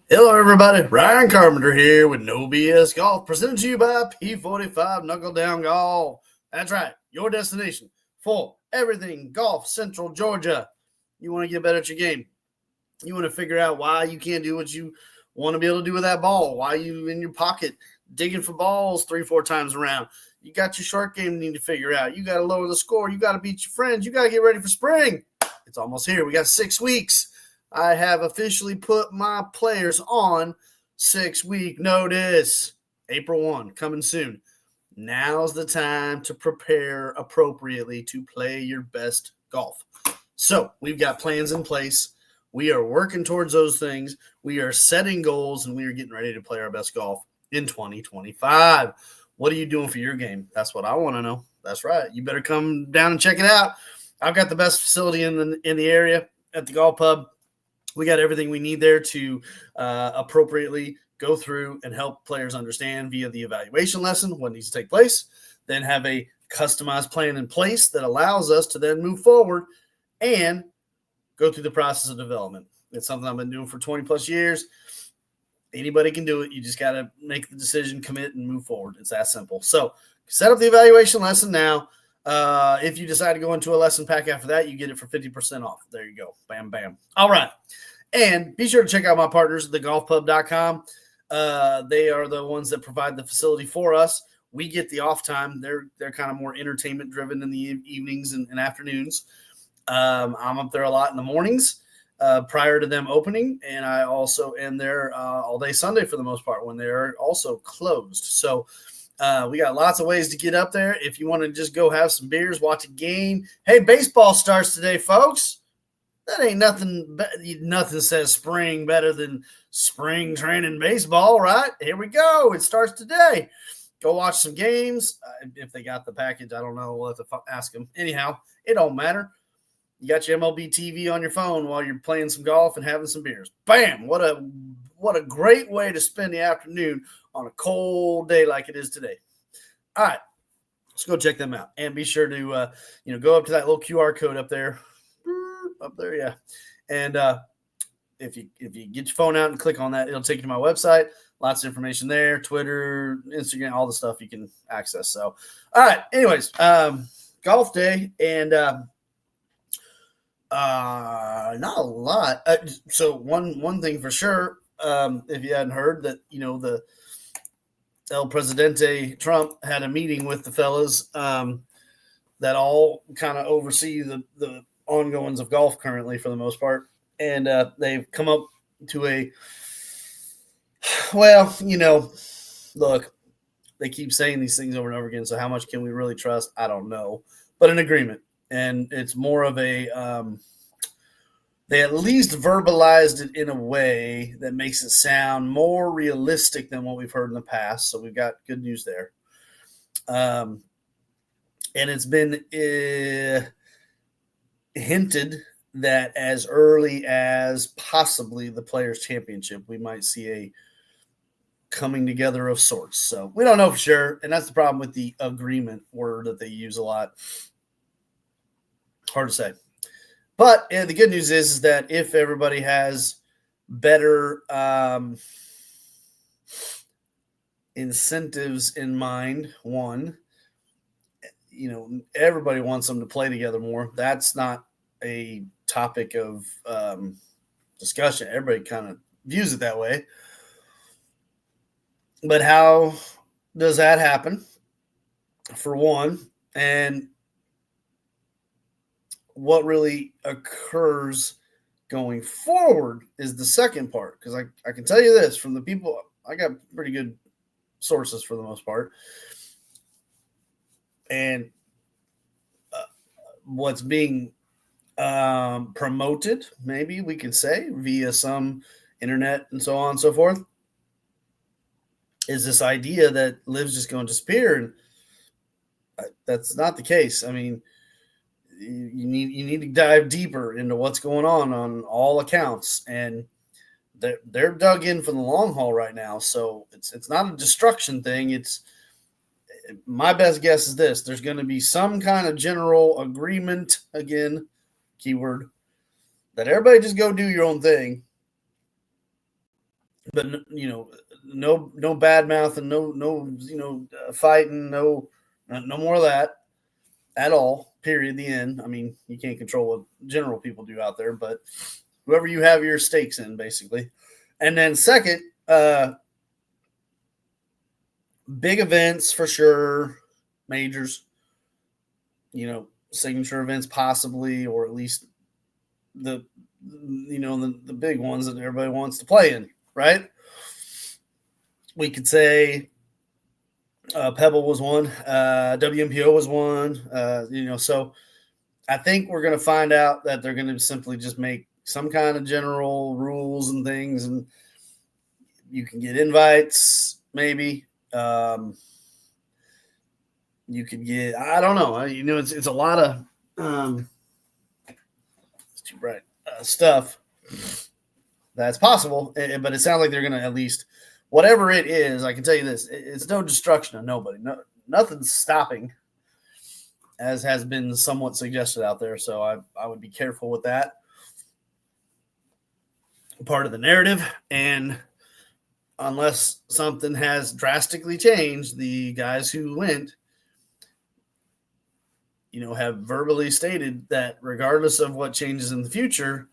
Hello, everybody. Ryan Carpenter here with No BS Golf, presented to you by P45 Knuckle Down Golf. That's right, your destination for everything golf, Central Georgia. You want to get better at your game. You want to figure out why you can't do what you want to be able to do with that ball. Why you in your pocket digging for balls 3-4 times around. You got your short game you need to figure out. You got to lower the score. You got to beat your friends. You got to get ready for spring. It's almost here. We got 6 weeks. I have officially put my players on 6-week notice. April 1, coming soon. Now's the time to prepare appropriately to play your best golf. So, we've got plans in place. We are working towards those things. We are setting goals, and we are getting ready to play our best golf in 2025. What are you doing for your game? That's what I want to know. That's right. You better come down and check it out. I've got the best facility in the area at the golf pub. We got everything we need there to appropriately go through and help players understand via the evaluation lesson what needs to take place, then have a customized plan in place that allows us to then move forward and go through the process of development. It's something I've been doing for 20 plus years. Anybody can do it. You just got to make the decision, commit, and move forward. It's that simple. So set up the evaluation lesson now. If you decide to go into a lesson pack after that, you get it for 50% off. There you go. Bam, bam. All right. And be sure to check out my partners at thegolfpub.com. They are the ones that provide the facility for us. We get the off time. They're kind of more entertainment driven in the evenings and afternoons. I'm up there a lot in the mornings prior to them opening, and I also am there all day Sunday for the most part when they're also closed. So we got lots of ways to get up there. If you want to just go have some beers, watch a game. Hey, baseball starts today, folks. That ain't nothing. Nothing says spring better than spring training baseball, right? Here we go. It starts today. Go watch some games. If they got the package, I don't know. We'll have to ask them. Anyhow, it don't matter. You got your MLB TV on your phone while you're playing some golf and having some beers. Bam! What a great way to spend the afternoon on a cold day like it is today. All right, let's go check them out and be sure to go up to that little QR code up there, yeah. And if you get your phone out and click on that, it'll take you to my website. Lots of information there, Twitter, Instagram, all the stuff you can access. So, all right. Anyways, golf day and. Not a lot. So one thing for sure, if you hadn't heard that, the El Presidente Trump had a meeting with the fellas that all kind of oversee the ongoings of golf currently for the most part, and they've come up to look, they keep saying these things over and over again. So how much can we really trust? I don't know, but an agreement. And it's more of a they at least verbalized it in a way that makes it sound more realistic than what we've heard in the past. So we've got good news there. And it's been hinted that as early as possibly the Players' Championship, we might see a coming together of sorts. So we don't know for sure. And that's the problem with the agreement word that they use a lot. Hard to say. But the good news is that if everybody has better incentives in mind, one, everybody wants them to play together more. That's not a topic of discussion. Everybody kind of views it that way. But how does that happen? For one, and what really occurs going forward is the second part. Because I can tell you this from the people, I got pretty good sources for the most part. And what's being promoted, maybe we could say, via some internet and so on and so forth, is this idea that LIV's just going to disappear. And that's not the case. I mean, you need to dive deeper into what's going on all accounts, and they're dug in for the long haul right now. So it's not a destruction thing. It's my best guess is this: there's going to be some kind of general agreement, again, keyword, that everybody just go do your own thing, but no bad mouth and no fighting, no more of that at all. Period. The end. I mean, you can't control what general people do out there, but whoever you have your stakes in, basically. And then second, big events for sure, majors, signature events possibly, or at least the the big ones that everybody wants to play in, right? We could say Pebble was one, WMPO was one, so I think we're going to find out that they're going to simply just make some kind of general rules and things, and you can get invites, maybe. You could get, I don't know, it's a lot of it's too bright stuff that's possible, but it sounds like they're going to at least, whatever it is, I can tell you this: it's no destruction of nobody. No, nothing's stopping, as has been somewhat suggested out there. So I would be careful with that part of the narrative. And unless something has drastically changed, the guys who went, have verbally stated that regardless of what changes in the future,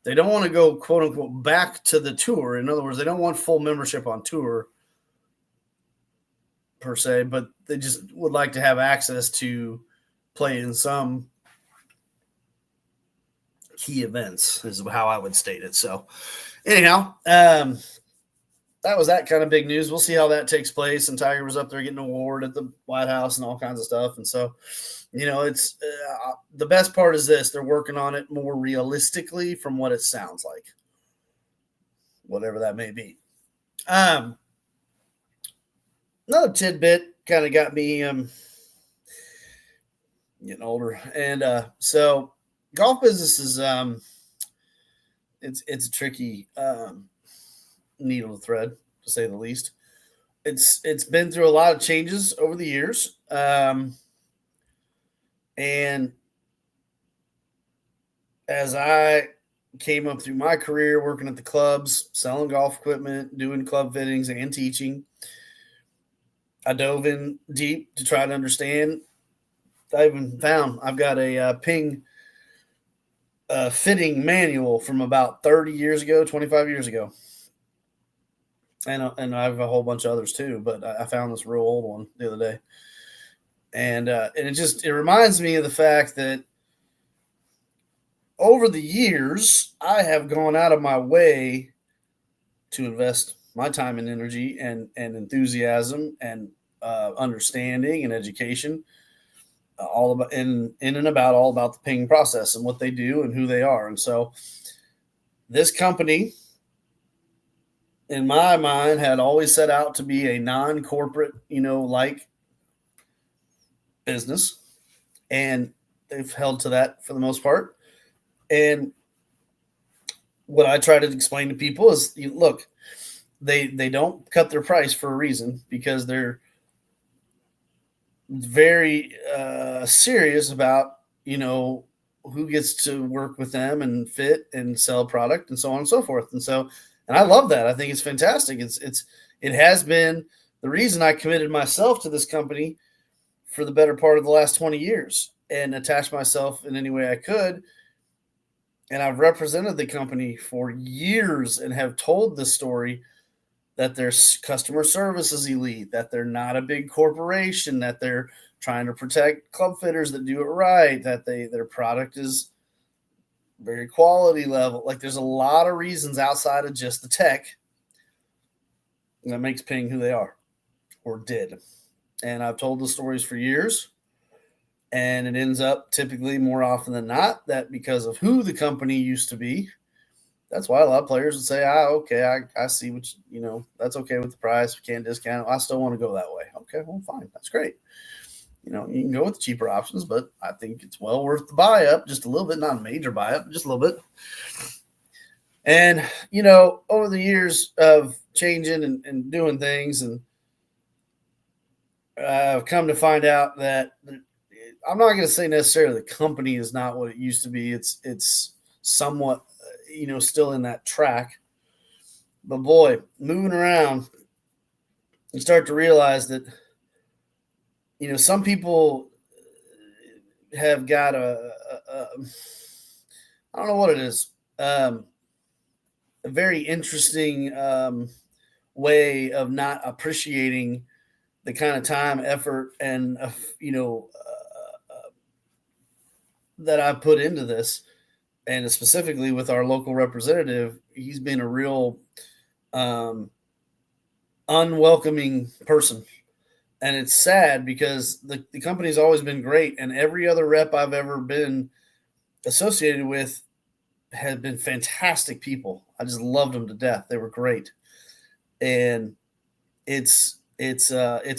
they don't want to go, quote unquote, back to the tour. In other words, they don't want full membership on tour per se, but they just would like to have access to play in some key events, is how I would state it. So anyhow, that was that kind of big news. We'll see how that takes place. And Tiger was up there getting an award at the White House and all kinds of stuff. And so, it's the best part is this: they're working on it more realistically from what it sounds like, whatever that may be. Another tidbit kind of got me getting older, and so golf business is it's a tricky needle to thread, to say the least. It's been through a lot of changes over the years, and as I came up through my career working at the clubs, selling golf equipment, doing club fittings, and teaching, I dove in deep to try to understand. I even found I've got a Ping fitting manual from about 30 years ago, 25 years ago. And I have a whole bunch of others too, but I found this real old one the other day. And it reminds me of the fact that over the years, I have gone out of my way to invest my time and energy and enthusiasm and understanding and education, all about in and about all about the Ping process and what they do and who they are. And so this company, in my mind, had always set out to be a non-corporate, like business, and they've held to that for the most part. And what I try to explain to people is, look, they don't cut their price for a reason, because they're very serious about who gets to work with them and fit and sell product and so on and so forth. And I love that. I think it's fantastic. It has been the reason I committed myself to this company for the better part of the last 20 years and attached myself in any way I could. And I've represented the company for years and have told the story that their customer service is elite, that they're not a big corporation, that they're trying to protect club fitters that do it right, that their product is very quality level. Like, there's a lot of reasons outside of just the tech that makes Ping who they are, or did. And I've told the stories for years, and it ends up typically more often than not that because of who the company used to be, that's why a lot of players would say, okay, I see what that's okay with the price. We can't discount it. I still want to go that way. Okay, well, fine. That's great. You can go with the cheaper options, but I think it's well worth the buy up just a little bit, not a major buy up, just a little bit. And, over the years of changing and doing things, and I've come to find out that I'm not going to say necessarily the company is not what it used to be. It's somewhat, still in that track, But boy, moving around, you start to realize that, some people have got I don't know what it is, a very interesting way of not appreciating the kind of time, effort, and that I've put into this, and specifically with our local representative. He's been a real um, unwelcoming person, and it's sad because the company's always been great, and every other rep I've ever been associated with have been fantastic people. I just loved them to death. They were great, and it's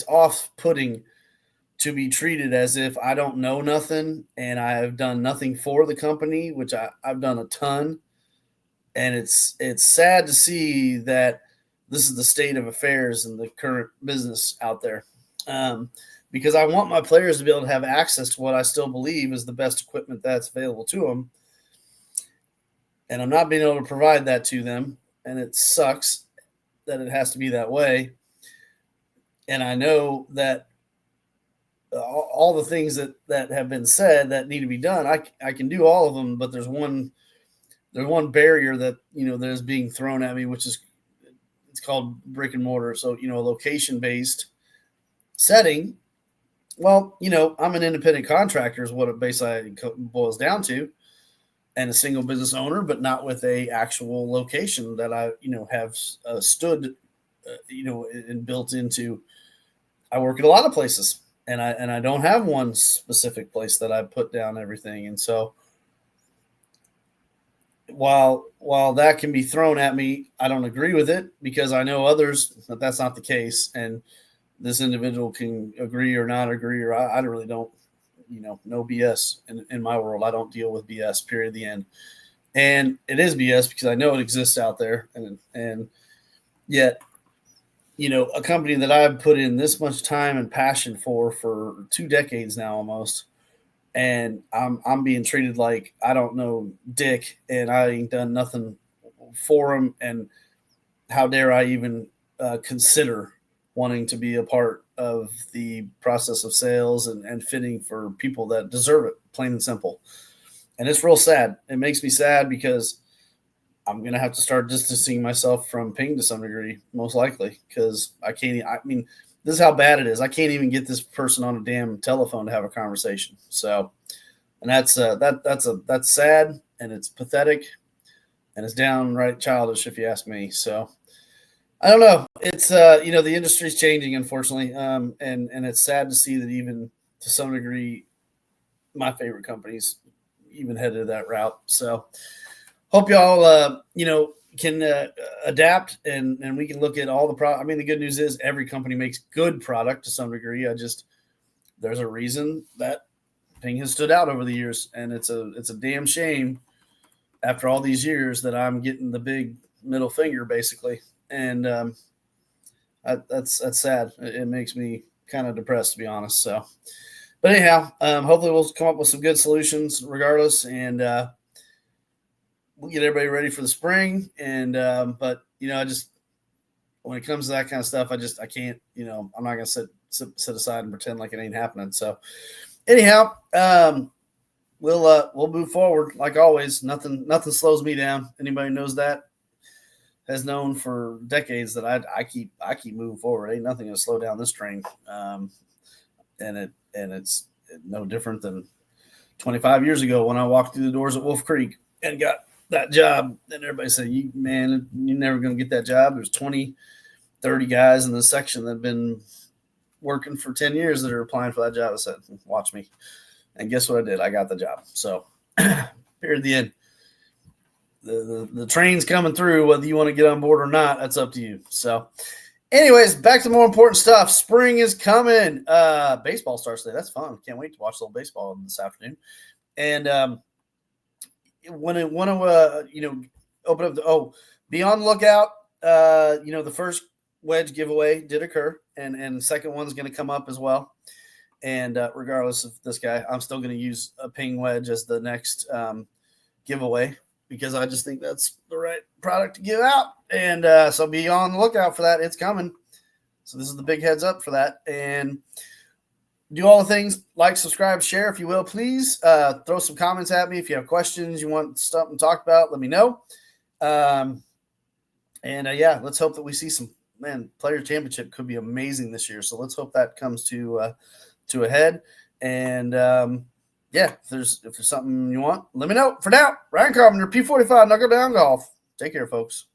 off putting to be treated as if I don't know nothing and I have done nothing for the company, which I've done a ton. And it's sad to see that this is the state of affairs in the current business out there. Because I want my players to be able to have access to what I still believe is the best equipment that's available to them. And I'm not being able to provide that to them. And it sucks that it has to be that way. And I know that all the things that have been said that need to be done, I can do all of them, but there's one barrier that that is being thrown at me, which is it's called brick and mortar. So a location based setting. Well, I'm an independent contractor is what it basically boils down to, and a single business owner, but not with a actual location that I have stood and built into. I work at a lot of places, and I don't have one specific place that I put down everything. And so while that can be thrown at me, I don't agree with it because I know others that that's not the case, and this individual can agree or not agree, or I really don't, no BS in my world. I don't deal with BS. Period. The end. And it is BS because I know it exists out there, and yet a company that I've put in this much time and passion for 2 decades now almost, and I'm being treated like I don't know dick, and I ain't done nothing for them, and how dare I even consider wanting to be a part of the process of sales and fitting for people that deserve it, plain and simple. And it's real sad. It makes me sad because I'm gonna have to start distancing myself from Ping to some degree, most likely, because I can't. I mean, this is how bad it is. I can't even get this person on a damn telephone to have a conversation. So, and that's that's sad, and it's pathetic, and it's downright childish, if you ask me. So, I don't know. It's the industry's changing, unfortunately, and it's sad to see that even to some degree, my favorite companies even headed that route. So hope y'all can adapt and we can look at all the product. I mean, the good news is every company makes good product to some degree. There's a reason that Ping has stood out over the years, and it's a damn shame after all these years that I'm getting the big middle finger basically, and that's sad. It makes me kind of depressed, to be honest. So, but anyhow, hopefully we'll come up with some good solutions regardless, and we'll get everybody ready for the spring. And but I just when it comes to that kind of stuff, I can't. I'm not gonna sit aside and pretend like it ain't happening. So anyhow, we'll move forward like always. Nothing slows me down. Anybody knows that has known for decades that I keep moving forward. Ain't nothing gonna slow down this train. And it's no different than 25 years ago when I walked through the doors at Wolf Creek and got that job. And everybody said, you're never going to get that job. There's 20, 30 guys in the section that have been working for 10 years that are applying for that job. I said, watch me. And guess what I did? I got the job. So period, the end. The train's coming through, whether you want to get on board or not, that's up to you. So anyways, back to more important stuff. Spring is coming. Baseball starts today. That's fun. Can't wait to watch a little baseball this afternoon. And want to open up be on the lookout. The first wedge giveaway did occur, and the second one's going to come up as well. And regardless of this guy, I'm still going to use a Ping wedge as the next giveaway because I just think that's the right product to give out. And so be on the lookout for that. It's coming. So this is the big heads up for that. And do all the things, like, subscribe, share, if you will, please. Throw some comments at me. If you have questions, you want stuff to talk about, let me know. Yeah, let's hope that we see some, player championship could be amazing this year. So let's hope that comes to a head. And if there's something you want, let me know. For now, Ryan Carpenter, P45 Knuckle Down Golf. Take care, folks.